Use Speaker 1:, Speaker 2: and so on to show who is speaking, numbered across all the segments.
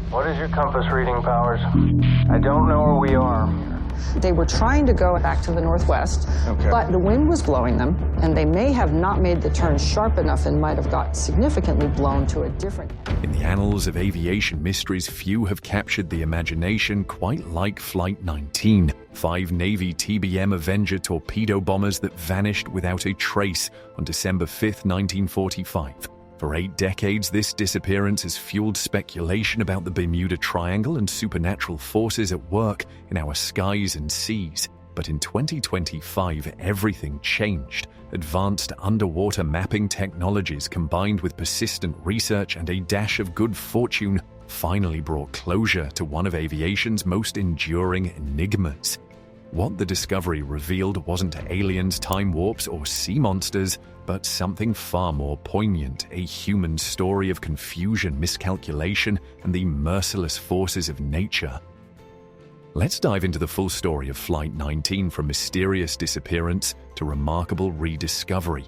Speaker 1: What is your compass reading, Powers? I don't know where we are.
Speaker 2: They were trying to go back to the northwest, but the wind was blowing them, and they may have not made the turn sharp enough and might have got significantly blown to a different...
Speaker 3: In the annals of aviation mysteries, few have captured the imagination quite like Flight 19, 5 Navy TBM Avenger torpedo bombers that vanished without a trace on December 5, 1945. For 8 decades, this disappearance has fueled speculation about the Bermuda Triangle and supernatural forces at work in our skies and seas. But in 2025, everything changed. Advanced underwater mapping technologies combined with persistent research and a dash of good fortune finally brought closure to one of aviation's most enduring enigmas. What the discovery revealed wasn't aliens, time warps, or sea monsters, but something far more poignant, a human story of confusion, miscalculation, and the merciless forces of nature. Let's dive into the full story of Flight 19, from mysterious disappearance to remarkable rediscovery.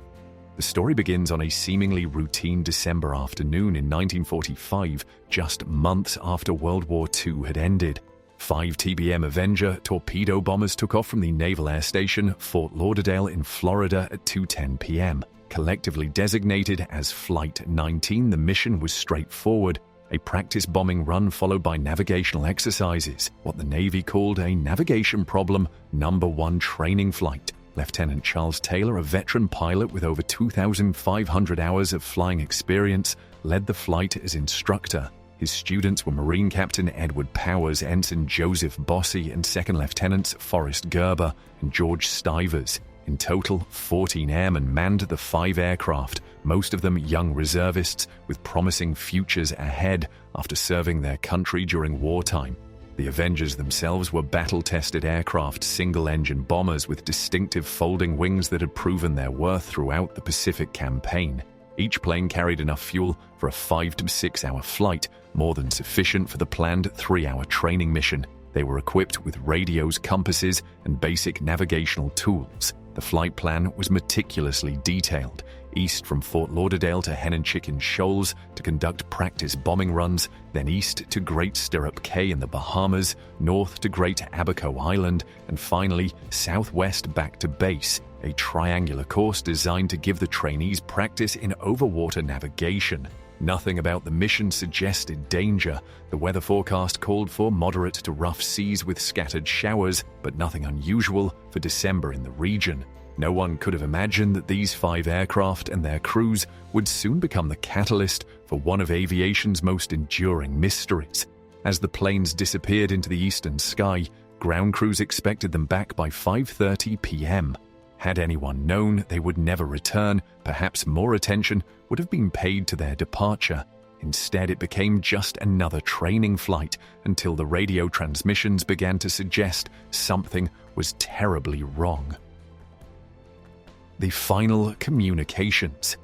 Speaker 3: The story begins on a seemingly routine December afternoon in 1945, just months after World War II had ended. 5 TBM Avenger torpedo bombers took off from the Naval Air Station, Fort Lauderdale in Florida at 2:10 p.m. Collectively designated as Flight 19, the mission was straightforward: a practice bombing run followed by navigational exercises, what the Navy called a Navigation Problem Number 1 training flight. Lieutenant Charles Taylor, a veteran pilot with over 2,500 hours of flying experience, led the flight as instructor. His students were Marine Captain Edward Powers, Ensign Joseph Bossy, and Second Lieutenants Forrest Gerber and George Stivers. In total, 14 airmen manned the 5 aircraft, most of them young reservists with promising futures ahead after serving their country during wartime. The Avengers themselves were battle-tested aircraft, single-engine bombers with distinctive folding wings that had proven their worth throughout the Pacific campaign. Each plane carried enough fuel for a 5 to 6 hour flight, more than sufficient for the planned 3-hour training mission. They were equipped with radios, compasses, and basic navigational tools. The flight plan was meticulously detailed: east from Fort Lauderdale to Hen and Chicken Shoals to conduct practice bombing runs, then east to Great Stirrup Cay in the Bahamas, north to Great Abaco Island, and finally southwest back to base, a triangular course designed to give the trainees practice in overwater navigation. Nothing about the mission suggested danger. The weather forecast called for moderate to rough seas with scattered showers, but nothing unusual for December in the region. No one could have imagined that these 5 aircraft and their crews would soon become the catalyst for one of aviation's most enduring mysteries. As the planes disappeared into the eastern sky, ground crews expected them back by 5:30 p.m. Had anyone known they would never return, perhaps more attention would have been paid to their departure. Instead, it became just another training flight until the radio transmissions began to suggest something was terribly wrong. The final communications.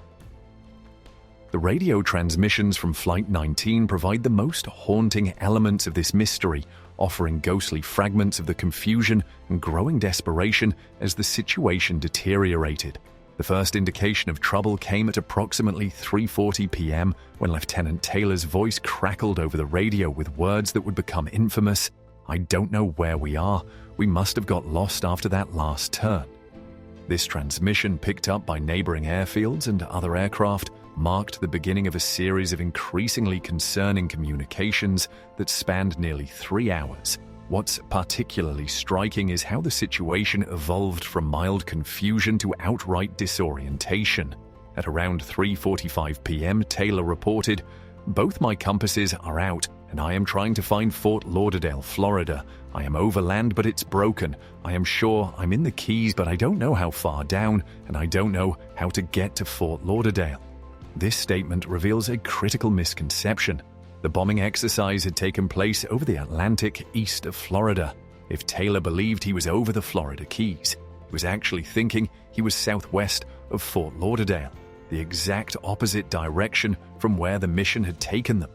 Speaker 3: The radio transmissions from Flight 19 provide the most haunting elements of this mystery, offering ghostly fragments of the confusion and growing desperation as the situation deteriorated. The first indication of trouble came at approximately 3:40 p.m. when Lieutenant Taylor's voice crackled over the radio with words that would become infamous. "I don't know where we are. We must have got lost after that last turn." This transmission, picked up by neighboring airfields and other aircraft, marked the beginning of a series of increasingly concerning communications that spanned nearly 3 hours. What's particularly striking is how the situation evolved from mild confusion to outright disorientation. At around 3:45 p.m., Taylor reported, "Both my compasses are out, and I am trying to find Fort Lauderdale, Florida. I am overland, but it's broken. I am sure I'm in the Keys, but I don't know how far down, and I don't know how to get to Fort Lauderdale." This statement reveals a critical misconception. The bombing exercise had taken place over the Atlantic east of Florida. If Taylor believed he was over the Florida Keys, he was actually thinking he was southwest of Fort Lauderdale, the exact opposite direction from where the mission had taken them.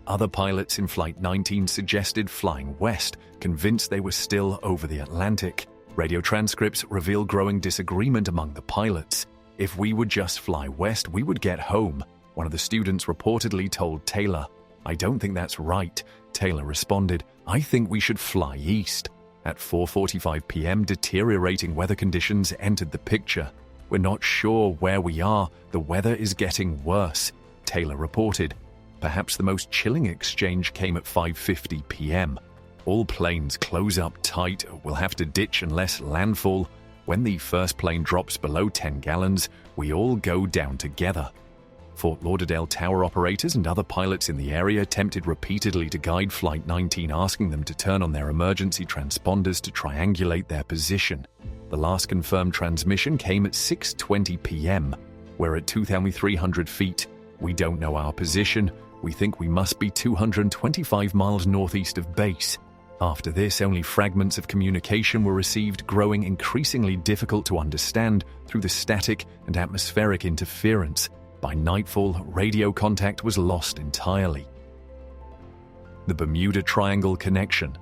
Speaker 3: Other pilots in Flight 19 suggested flying west, convinced they were still over the Atlantic. Radio transcripts reveal growing disagreement among the pilots. "If we would just fly west, we would get home," one of the students reportedly told Taylor. "I don't think that's right. Taylor responded, "I think we should fly east." At 4:45 p.m., deteriorating weather conditions entered the picture. "We're not sure where we are. The weather is getting worse," Taylor reported. Perhaps the most chilling exchange came at 5:50 p.m. "All planes close up tight. We'll have to ditch unless landfall. When the first plane drops below 10 gallons, we all go down together." Fort Lauderdale tower operators and other pilots in the area attempted repeatedly to guide Flight 19, asking them to turn on their emergency transponders to triangulate their position. The last confirmed transmission came at 6:20 p.m. "We're at 2,300 feet. We don't know our position. We think we must be 225 miles northeast of base." After this, only fragments of communication were received, growing increasingly difficult to understand through the static and atmospheric interference. By nightfall, radio contact was lost entirely. The Bermuda Triangle connection.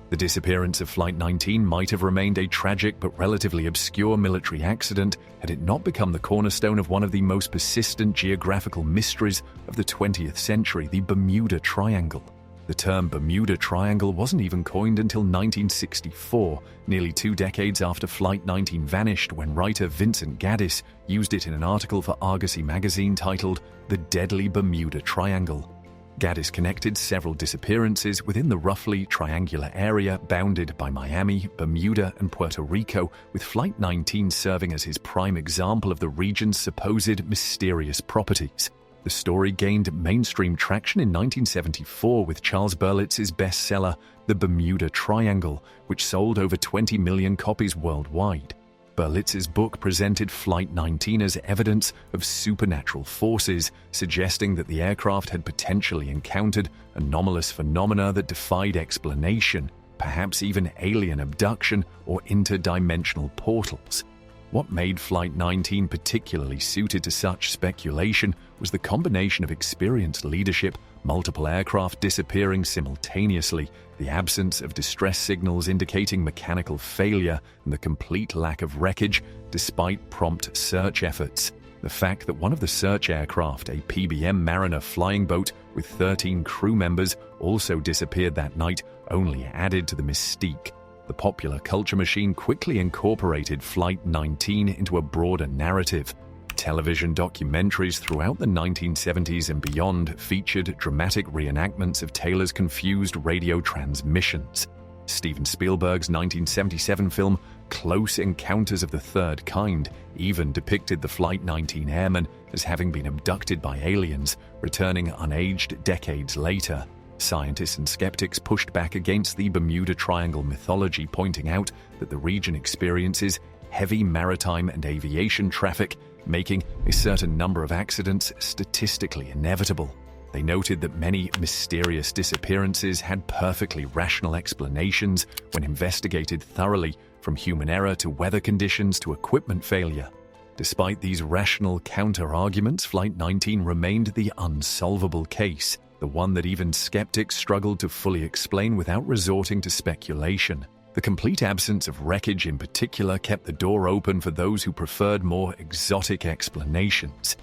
Speaker 3: The disappearance of Flight 19 might have remained a tragic but relatively obscure military accident had it not become the cornerstone of one of the most persistent geographical mysteries of the 20th century, the Bermuda Triangle. The term Bermuda Triangle wasn't even coined until 1964, nearly 2 decades after Flight 19 vanished, when writer Vincent Gaddis used it in an article for Argosy magazine titled "The Deadly Bermuda Triangle." Gaddis connected several disappearances within the roughly triangular area bounded by Miami, Bermuda, and Puerto Rico, with Flight 19 serving as his prime example of the region's supposed mysterious properties. The story gained mainstream traction in 1974 with Charles Berlitz's bestseller, The Bermuda Triangle, which sold over 20 million copies worldwide. Berlitz's book presented Flight 19 as evidence of supernatural forces, suggesting that the aircraft had potentially encountered anomalous phenomena that defied explanation, perhaps even alien abduction or interdimensional portals. What made Flight 19 particularly suited to such speculation was the combination of experienced leadership, multiple aircraft disappearing simultaneously, the absence of distress signals indicating mechanical failure, and the complete lack of wreckage despite prompt search efforts. The fact that one of the search aircraft, a PBM Mariner flying boat with 13 crew members, also disappeared that night only added to the mystique. The popular culture machine quickly incorporated Flight 19 into a broader narrative. Television documentaries throughout the 1970s and beyond featured dramatic reenactments of Taylor's confused radio transmissions. Steven Spielberg's 1977 film Close Encounters of the Third Kind even depicted the Flight 19 airmen as having been abducted by aliens, returning unaged decades later. Scientists and skeptics pushed back against the Bermuda Triangle mythology, pointing out that the region experiences heavy maritime and aviation traffic, making a certain number of accidents statistically inevitable. They noted that many mysterious disappearances had perfectly rational explanations when investigated thoroughly, from human error to weather conditions to equipment failure. Despite these rational counter-arguments, Flight 19 remained the unsolvable case, the one that even skeptics struggled to fully explain without resorting to speculation. The complete absence of wreckage in particular kept the door open for those who preferred more exotic explanations.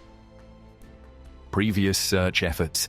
Speaker 3: Previous search efforts.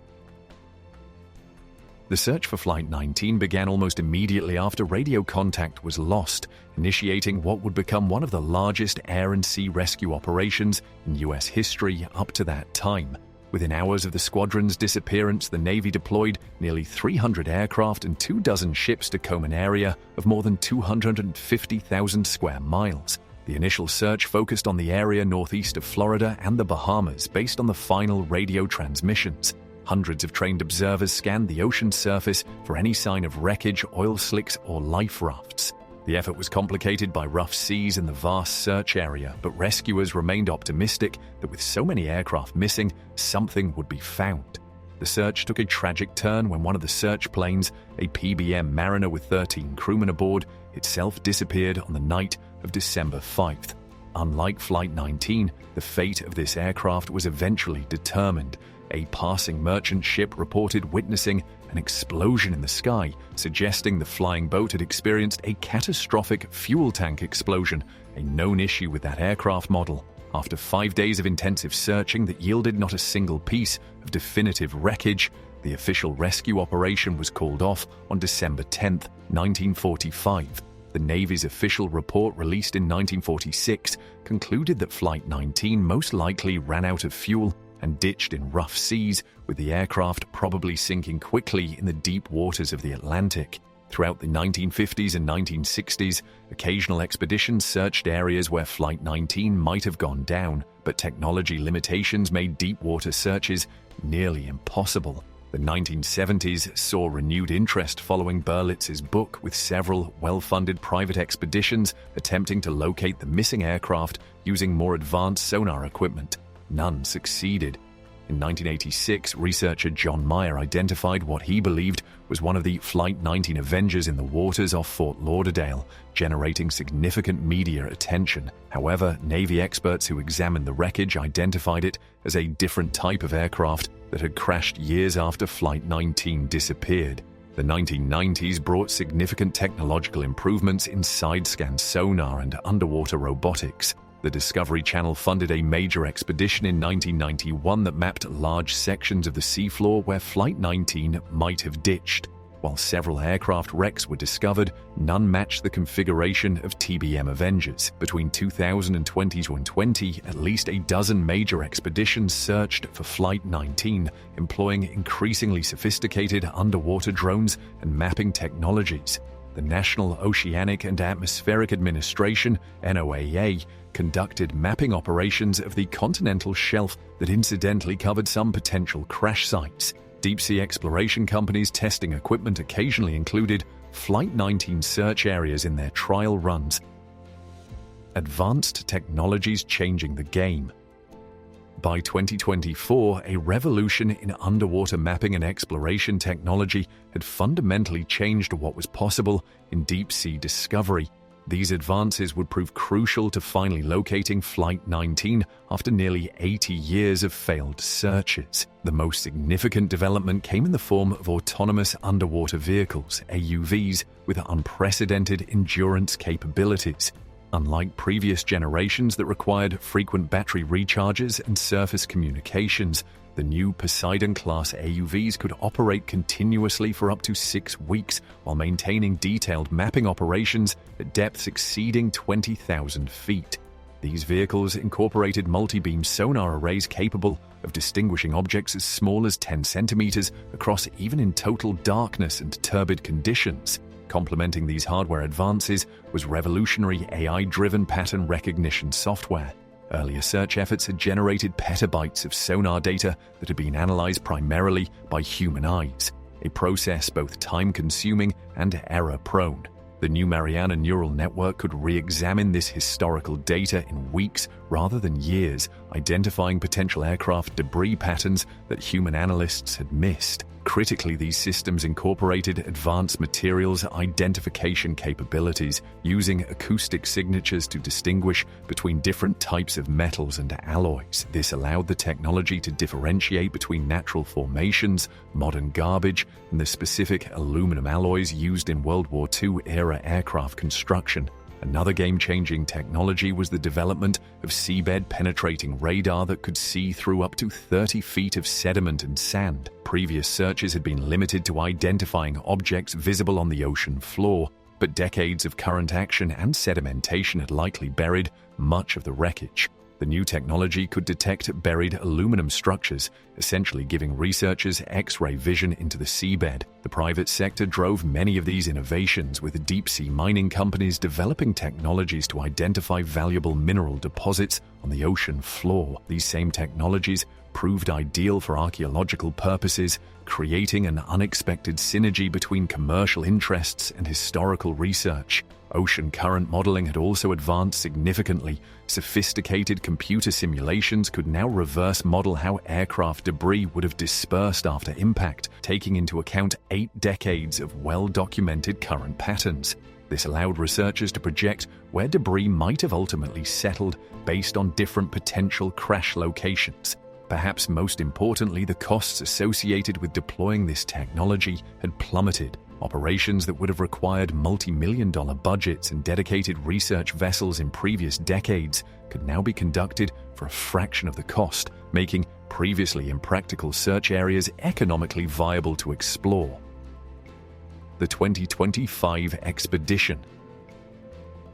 Speaker 3: The search for Flight 19 began almost immediately after radio contact was lost, initiating what would become one of the largest air and sea rescue operations in U.S. history up to that time. Within hours of the squadron's disappearance, the Navy deployed nearly 300 aircraft and 24 ships to comb an area of more than 250,000 square miles. The initial search focused on the area northeast of Florida and the Bahamas based on the final radio transmissions. Hundreds of trained observers scanned the ocean surface for any sign of wreckage, oil slicks, or life rafts. The effort was complicated by rough seas in the vast search area, but rescuers remained optimistic that with so many aircraft missing, something would be found. The search took a tragic turn when one of the search planes, a PBM Mariner with 13 crewmen aboard, itself disappeared on the night of December 5th. Unlike Flight 19, the fate of this aircraft was eventually determined. A passing merchant ship reported witnessing an explosion in the sky, suggesting the flying boat had experienced a catastrophic fuel tank explosion, a known issue with that aircraft model. After 5 days of intensive searching that yielded not a single piece of definitive wreckage, The official rescue operation was called off on December 10, 1945. The Navy's official report released in 1946 concluded that Flight 19 most likely ran out of fuel and ditched in rough seas, with the aircraft probably sinking quickly in the deep waters of the Atlantic. Throughout the 1950s and 1960s, occasional expeditions searched areas where Flight 19 might have gone down, but technology limitations made deep water searches nearly impossible. The 1970s saw renewed interest following Berlitz's book, with several well-funded private expeditions attempting to locate the missing aircraft using more advanced sonar equipment. None succeeded. In 1986, researcher John Meyer identified what he believed was one of the Flight 19 Avengers in the waters off Fort Lauderdale, generating significant media attention. However, Navy experts who examined the wreckage identified it as a different type of aircraft that had crashed years after Flight 19 disappeared. The 1990s brought significant technological improvements in side-scan sonar and underwater robotics. The Discovery Channel funded a major expedition in 1991 that mapped large sections of the seafloor where Flight 19 might have ditched. While several aircraft wrecks were discovered, none matched the configuration of TBM Avengers. Between 2000 and 2020, at least a dozen major expeditions searched for Flight 19, employing increasingly sophisticated underwater drones and mapping technologies. The National Oceanic and Atmospheric Administration, NOAA, conducted mapping operations of the continental shelf that incidentally covered some potential crash sites. Deep-sea exploration companies testing equipment occasionally included Flight 19 search areas in their trial runs. Advanced technologies changing the game. By 2024, a revolution in underwater mapping and exploration technology had fundamentally changed what was possible in deep-sea discovery. These advances would prove crucial to finally locating Flight 19 after nearly 80 years of failed searches. The most significant development came in the form of autonomous underwater vehicles, AUVs, with unprecedented endurance capabilities. Unlike previous generations that required frequent battery recharges and surface communications, the new Poseidon-class AUVs could operate continuously for up to 6 weeks while maintaining detailed mapping operations at depths exceeding 20,000 feet. These vehicles incorporated multi-beam sonar arrays capable of distinguishing objects as small as 10 centimeters across even in total darkness and turbid conditions. Complementing these hardware advances was revolutionary AI-driven pattern recognition software. Earlier search efforts had generated petabytes of sonar data that had been analyzed primarily by human eyes, a process both time-consuming and error-prone. The new Mariana neural network could re-examine this historical data in weeks rather than years, identifying potential aircraft debris patterns that human analysts had missed. Critically, these systems incorporated advanced materials identification capabilities, using acoustic signatures to distinguish between different types of metals and alloys. This allowed the technology to differentiate between natural formations, modern garbage, and the specific aluminum alloys used in World War II-era aircraft construction. Another game-changing technology was the development of seabed-penetrating radar that could see through up to 30 feet of sediment and sand. Previous searches had been limited to identifying objects visible on the ocean floor, but decades of current action and sedimentation had likely buried much of the wreckage. The new technology could detect buried aluminum structures, essentially giving researchers X-ray vision into the seabed. The private sector drove many of these innovations, with deep-sea mining companies developing technologies to identify valuable mineral deposits on the ocean floor. These same technologies proved ideal for archaeological purposes, creating an unexpected synergy between commercial interests and historical research. Ocean current modeling had also advanced significantly. Sophisticated computer simulations could now reverse model how aircraft debris would have dispersed after impact, taking into account 8 decades of well-documented current patterns. This allowed researchers to project where debris might have ultimately settled based on different potential crash locations. Perhaps most importantly, the costs associated with deploying this technology had plummeted. Operations that would have required multi-million-dollar budgets and dedicated research vessels in previous decades could now be conducted for a fraction of the cost, making previously impractical search areas economically viable to explore. The 2025 expedition.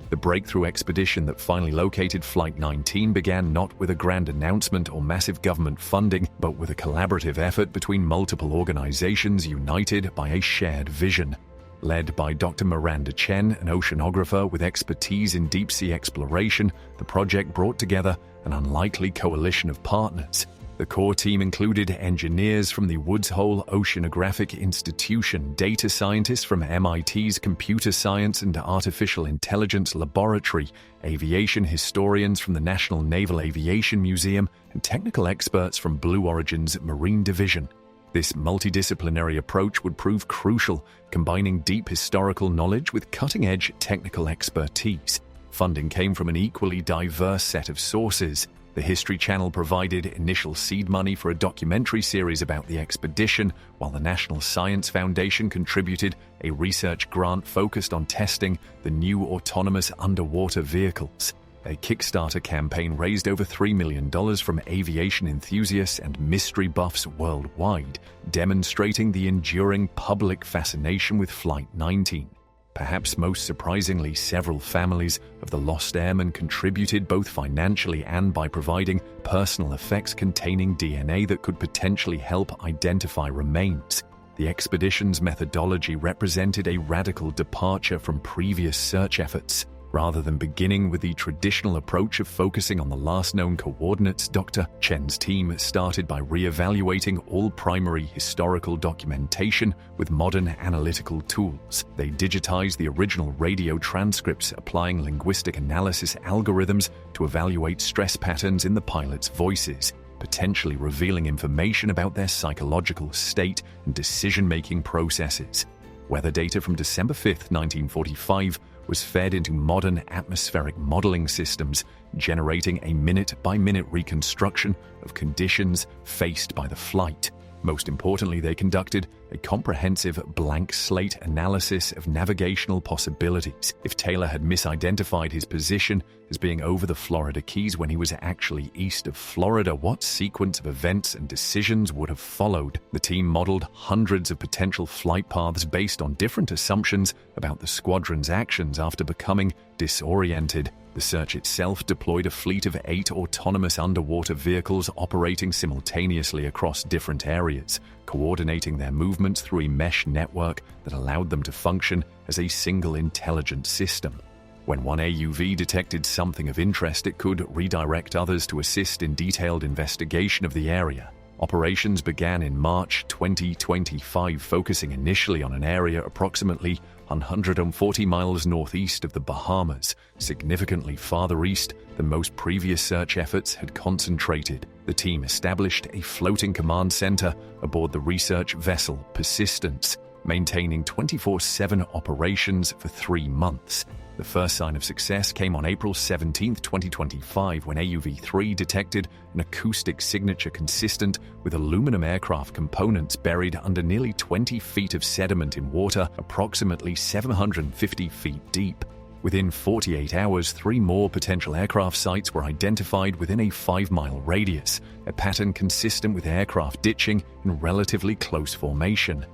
Speaker 3: The breakthrough expedition that finally located Flight 19 began not with a grand announcement or massive government funding, but with a collaborative effort between multiple organizations united by a shared vision. Led by Dr. Miranda Chen, an oceanographer with expertise in deep-sea exploration, the project brought together an unlikely coalition of partners. The core team included engineers from the Woods Hole Oceanographic Institution, data scientists from MIT's Computer Science and Artificial Intelligence Laboratory, aviation historians from the National Naval Aviation Museum, and technical experts from Blue Origin's Marine Division. This multidisciplinary approach would prove crucial, combining deep historical knowledge with cutting-edge technical expertise. Funding came from an equally diverse set of sources. The History Channel provided initial seed money for a documentary series about the expedition, while the National Science Foundation contributed a research grant focused on testing the new autonomous underwater vehicles. A Kickstarter campaign raised over $3 million from aviation enthusiasts and mystery buffs worldwide, demonstrating the enduring public fascination with Flight 19. Perhaps most surprisingly, several families of the lost airmen contributed both financially and by providing personal effects containing DNA that could potentially help identify remains. The expedition's methodology represented a radical departure from previous search efforts. Rather than beginning with the traditional approach of focusing on the last known coordinates, Dr. Chen's team started by re-evaluating all primary historical documentation with modern analytical tools. They digitized the original radio transcripts, applying linguistic analysis algorithms to evaluate stress patterns in the pilots' voices, potentially revealing information about their psychological state and decision-making processes. Weather data from December 5, 1945, was fed into modern atmospheric modeling systems, generating a minute-by-minute reconstruction of conditions faced by the flight. Most importantly, they conducted a comprehensive blank slate analysis of navigational possibilities. If Taylor had misidentified his position as being over the Florida Keys when he was actually east of Florida, what sequence of events and decisions would have followed? The team modeled hundreds of potential flight paths based on different assumptions about the squadron's actions after becoming disoriented. The search itself deployed a fleet of 8 autonomous underwater vehicles operating simultaneously across different areas, coordinating their movements through a mesh network that allowed them to function as a single intelligent system. When one AUV detected something of interest, it could redirect others to assist in detailed investigation of the area. Operations began in March 2025, focusing initially on an area approximately 140 miles northeast of the Bahamas, significantly farther east than most previous search efforts had concentrated. The team established a floating command center aboard the research vessel Persistence, maintaining 24/7 operations for 3 months. The first sign of success came on April 17, 2025, when AUV-3 detected an acoustic signature consistent with aluminum aircraft components buried under nearly 20 feet of sediment in water approximately 750 feet deep. Within 48 hours, 3 more potential aircraft sites were identified within a 5-mile radius, a pattern consistent with aircraft ditching in relatively close formation.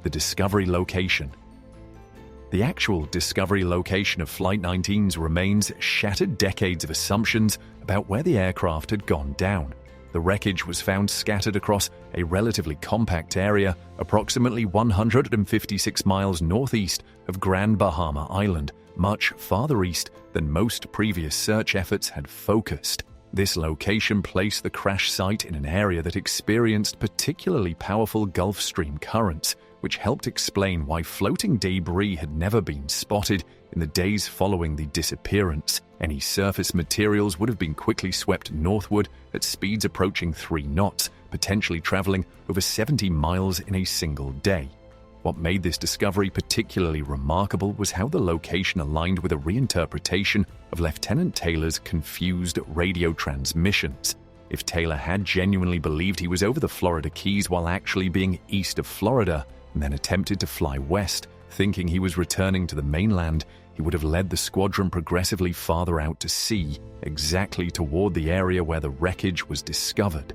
Speaker 3: The discovery location. The actual discovery location of Flight 19's remains shattered decades of assumptions about where the aircraft had gone down. The wreckage was found scattered across a relatively compact area, approximately 156 miles northeast of Grand Bahama Island, much farther east than most previous search efforts had focused. This location placed the crash site in an area that experienced particularly powerful Gulf Stream currents, which helped explain why floating debris had never been spotted in the days following the disappearance. Any surface materials would have been quickly swept northward at speeds approaching 3 knots, potentially traveling over 70 miles in a single day. What made this discovery particularly remarkable was how the location aligned with a reinterpretation of Lieutenant Taylor's confused radio transmissions. If Taylor had genuinely believed he was over the Florida Keys while actually being east of Florida, and then attempted to fly west, thinking he was returning to the mainland, he would have led the squadron progressively farther out to sea, exactly toward the area where the wreckage was discovered.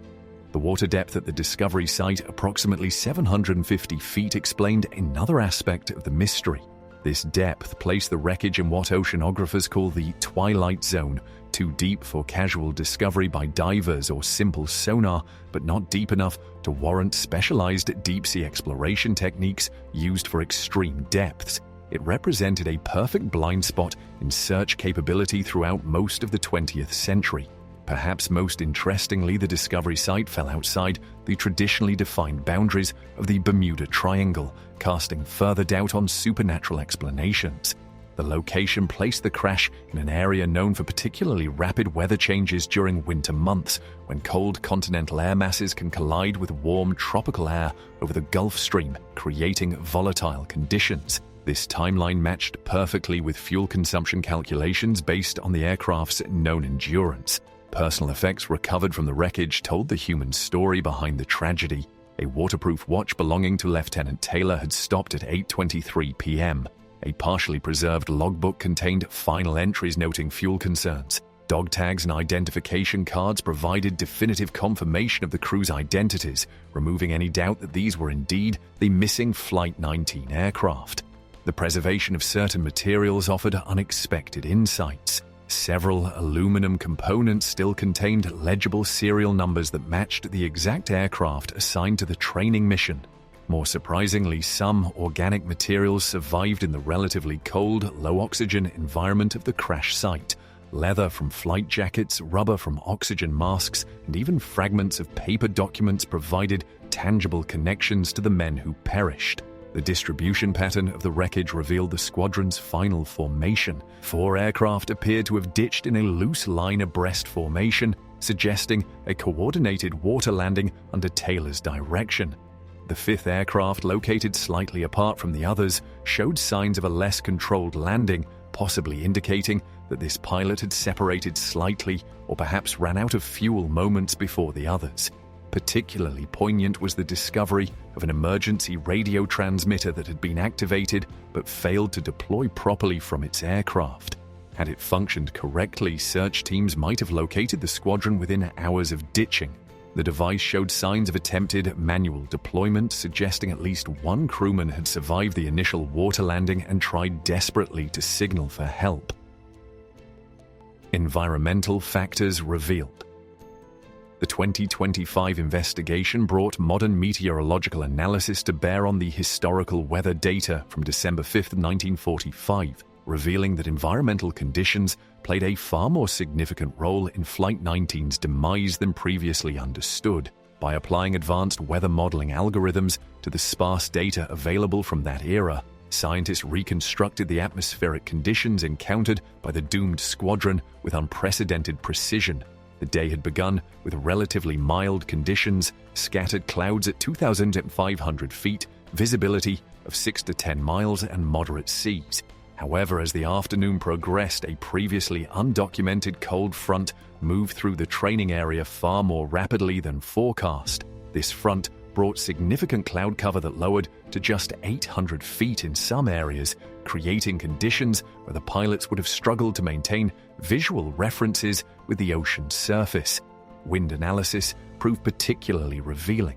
Speaker 3: The water depth at the discovery site, approximately 750 feet, explained another aspect of the mystery. This depth placed the wreckage in what oceanographers call the twilight zone, too deep for casual discovery by divers or simple sonar, but not deep enough to warrant specialized deep-sea exploration techniques used for extreme depths. It represented a perfect blind spot in search capability throughout most of the 20th century. Perhaps most interestingly, the discovery site fell outside the traditionally defined boundaries of the Bermuda Triangle, casting further doubt on supernatural explanations. The location placed the crash in an area known for particularly rapid weather changes during winter months, when cold continental air masses can collide with warm tropical air over the Gulf Stream, creating volatile conditions. This timeline matched perfectly with fuel consumption calculations based on the aircraft's known endurance. Personal effects recovered from the wreckage told the human story behind the tragedy. A waterproof watch belonging to Lieutenant Taylor had stopped at 8:23 p.m. A partially preserved logbook contained final entries noting fuel concerns. Dog tags and identification cards provided definitive confirmation of the crew's identities, removing any doubt that these were indeed the missing Flight 19 aircraft. The preservation of certain materials offered unexpected insights. Several aluminum components still contained legible serial numbers that matched the exact aircraft assigned to the training mission. More surprisingly, some organic materials survived in the relatively cold, low-oxygen environment of the crash site. Leather from flight jackets, rubber from oxygen masks, and even fragments of paper documents provided tangible connections to the men who perished. The distribution pattern of the wreckage revealed the squadron's final formation. 4 aircraft appeared to have ditched in a loose line abreast formation, suggesting a coordinated water landing under Taylor's direction. The 5th aircraft, located slightly apart from the others, showed signs of a less controlled landing, possibly indicating that this pilot had separated slightly or perhaps ran out of fuel moments before the others. Particularly poignant was the discovery of an emergency radio transmitter that had been activated but failed to deploy properly from its aircraft. Had it functioned correctly, search teams might have located the squadron within hours of ditching. The device showed signs of attempted manual deployment, suggesting at least one crewman had survived the initial water landing and tried desperately to signal for help. Environmental factors revealed. The 2025 investigation brought modern meteorological analysis to bear on the historical weather data from December 5, 1945, revealing that environmental conditions played a far more significant role in Flight 19's demise than previously understood. By applying advanced weather modeling algorithms to the sparse data available from that era, scientists reconstructed the atmospheric conditions encountered by the doomed squadron with unprecedented precision. The day had begun with relatively mild conditions, scattered clouds at 2,500 feet, visibility of 6 to 10 miles, and moderate seas. However, as the afternoon progressed, a previously undocumented cold front moved through the training area far more rapidly than forecast. This front brought significant cloud cover that lowered to just 800 feet in some areas, creating conditions where the pilots would have struggled to maintain visual references with the ocean's surface. Wind analysis proved particularly revealing.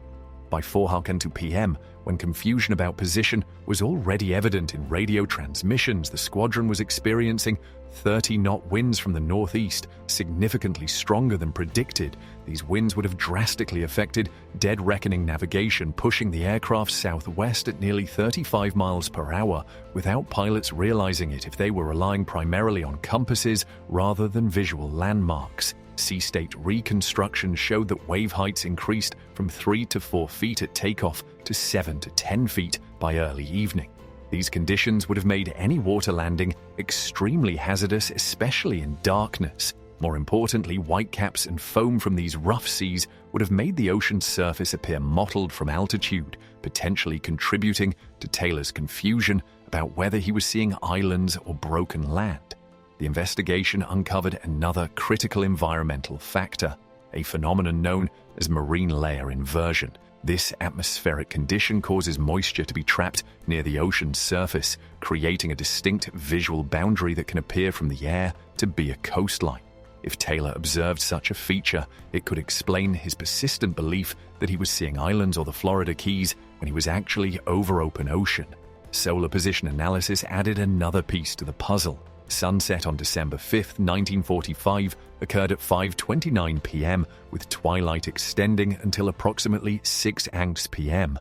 Speaker 3: By 4:02 p.m., when confusion about position was already evident in radio transmissions, the squadron was experiencing 30-knot winds from the northeast, significantly stronger than predicted. These winds would have drastically affected dead reckoning navigation, pushing the aircraft southwest at nearly 35 miles per hour, without pilots realizing it if they were relying primarily on compasses rather than visual landmarks. Sea-state reconstruction showed that wave heights increased from 3 to 4 feet at takeoff to 7 to 10 feet by early evening. These conditions would have made any water landing extremely hazardous, especially in darkness. More importantly, whitecaps and foam from these rough seas would have made the ocean's surface appear mottled from altitude, potentially contributing to Taylor's confusion about whether he was seeing islands or broken land. The investigation uncovered another critical environmental factor, a phenomenon known as marine layer inversion. This atmospheric condition causes moisture to be trapped near the ocean's surface, creating a distinct visual boundary that can appear from the air to be a coastline. If Taylor observed such a feature, it could explain his persistent belief that he was seeing islands or the Florida Keys when he was actually over open ocean. Solar position analysis added another piece to the puzzle. Sunset on December 5, 1945 occurred at 5:29 p.m., with twilight extending until approximately 6 p.m.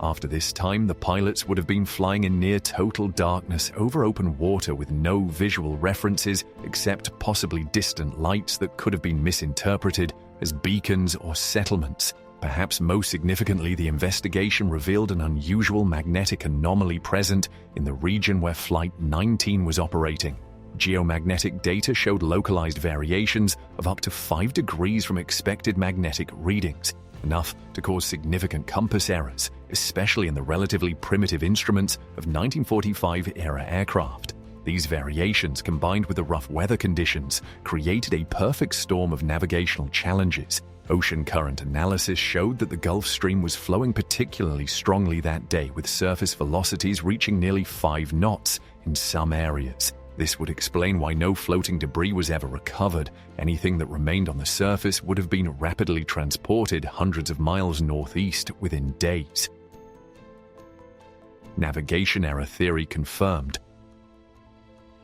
Speaker 3: After this time, the pilots would have been flying in near total darkness over open water with no visual references except possibly distant lights that could have been misinterpreted as beacons or settlements. Perhaps most significantly, the investigation revealed an unusual magnetic anomaly present in the region where Flight 19 was operating. Geomagnetic data showed localized variations of up to 5 degrees from expected magnetic readings, enough to cause significant compass errors, especially in the relatively primitive instruments of 1945-era aircraft. These variations, combined with the rough weather conditions, created a perfect storm of navigational challenges. Ocean current analysis showed that the Gulf Stream was flowing particularly strongly that day, with surface velocities reaching nearly 5 knots in some areas. This would explain why no floating debris was ever recovered. Anything that remained on the surface would have been rapidly transported hundreds of miles northeast within days. Navigation error theory confirmed.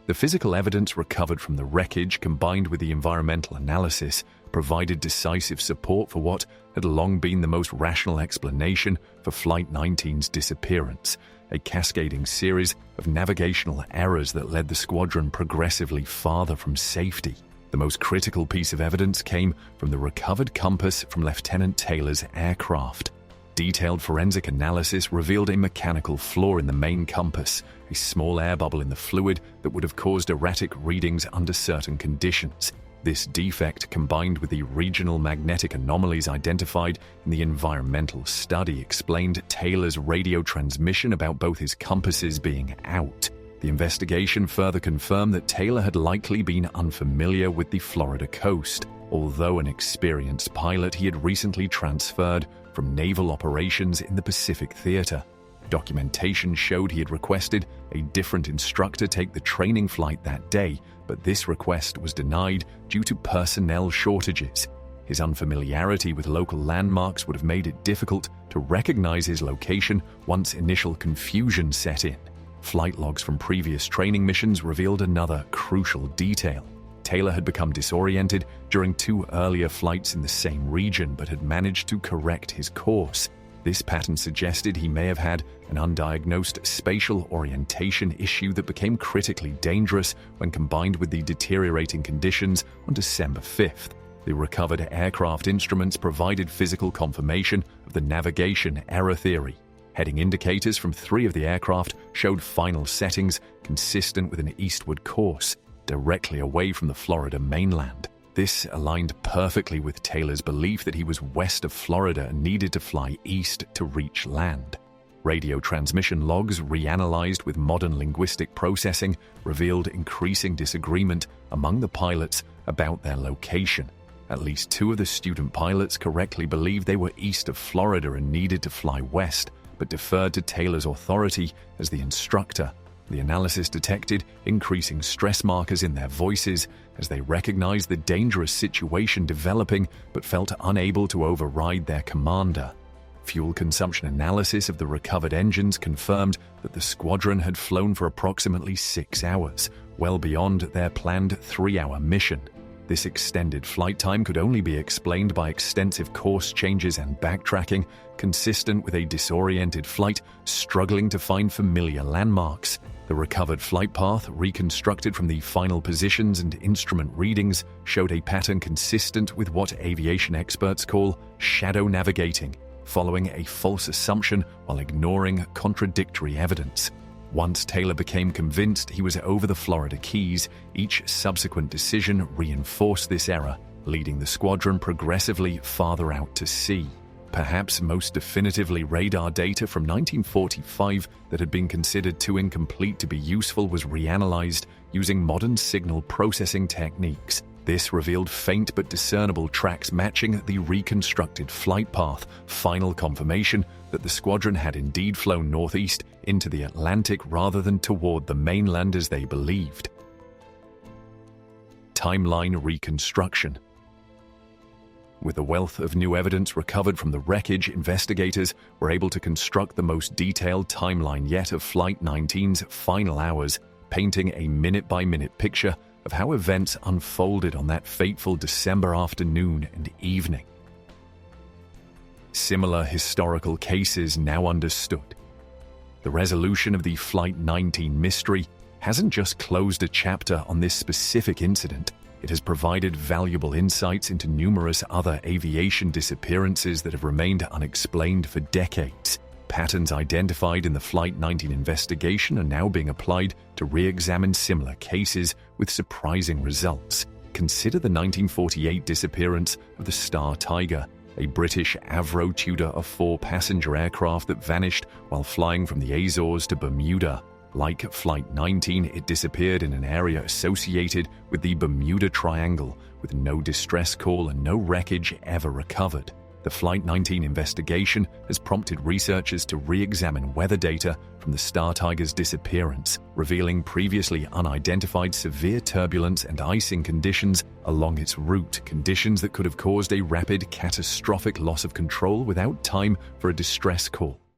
Speaker 3: The physical evidence recovered from the wreckage, combined with the environmental analysis, provided decisive support for what had long been the most rational explanation for Flight 19's disappearance, a cascading series of navigational errors that led the squadron progressively farther from safety. The most critical piece of evidence came from the recovered compass from Lieutenant Taylor's aircraft. Detailed forensic analysis revealed a mechanical flaw in the main compass, a small air bubble in the fluid that would have caused erratic readings under certain conditions. This defect, combined with the regional magnetic anomalies identified in the environmental study, explained Taylor's radio transmission about both his compasses being out. The investigation further confirmed that Taylor had likely been unfamiliar with the Florida coast. Although an experienced pilot, he had recently transferred from naval operations in the Pacific Theater. Documentation showed he had requested a different instructor take the training flight that day, but this request was denied due to personnel shortages. His unfamiliarity with local landmarks would have made it difficult to recognize his location once initial confusion set in. Flight logs from previous training missions revealed another crucial detail. Taylor had become disoriented during 2 earlier flights in the same region, but had managed to correct his course. This pattern suggested he may have had an undiagnosed spatial orientation issue that became critically dangerous when combined with the deteriorating conditions on December 5th. The recovered aircraft instruments provided physical confirmation of the navigation error theory. Heading indicators from 3 of the aircraft showed final settings consistent with an eastward course, directly away from the Florida mainland. This aligned perfectly with Taylor's belief that he was west of Florida and needed to fly east to reach land. Radio transmission logs, reanalyzed with modern linguistic processing, revealed increasing disagreement among the pilots about their location. At least 2 of the student pilots correctly believed they were east of Florida and needed to fly west, but deferred to Taylor's authority as the instructor. The analysis detected increasing stress markers in their voices as they recognized the dangerous situation developing but felt unable to override their commander. Fuel consumption analysis of the recovered engines confirmed that the squadron had flown for approximately 6 hours, well beyond their planned 3-hour mission. This extended flight time could only be explained by extensive course changes and backtracking, consistent with a disoriented flight struggling to find familiar landmarks. The recovered flight path, reconstructed from the final positions and instrument readings, showed a pattern consistent with what aviation experts call shadow navigating, following a false assumption while ignoring contradictory evidence. Once Taylor became convinced he was over the Florida Keys, each subsequent decision reinforced this error, leading the squadron progressively farther out to sea. Perhaps most definitively, radar data from 1945 that had been considered too incomplete to be useful was reanalyzed using modern signal processing techniques. This revealed faint but discernible tracks matching the reconstructed flight path, final confirmation that the squadron had indeed flown northeast into the Atlantic rather than toward the mainland as they believed. Timeline reconstruction. With a wealth of new evidence recovered from the wreckage, investigators were able to construct the most detailed timeline yet of Flight 19's final hours, painting a minute-by-minute picture of how events unfolded on that fateful December afternoon and evening. Similar historical cases now understood. The resolution of the Flight 19 mystery hasn't just closed a chapter on this specific incident, it has provided valuable insights into numerous other aviation disappearances that have remained unexplained for decades. Patterns identified in the Flight 19 investigation are now being applied to re-examine similar cases with surprising results. Consider the 1948 disappearance of the Star Tiger, a British Avro Tudor of 4-passenger aircraft that vanished while flying from the Azores to Bermuda. Like Flight 19, it disappeared in an area associated with the Bermuda Triangle, with no distress call and no wreckage ever recovered. The Flight 19 investigation has prompted researchers to re-examine weather data from the Star Tiger's disappearance, revealing previously unidentified severe turbulence and icing conditions along its route, conditions that could have caused a rapid, catastrophic loss of control without time for a distress call.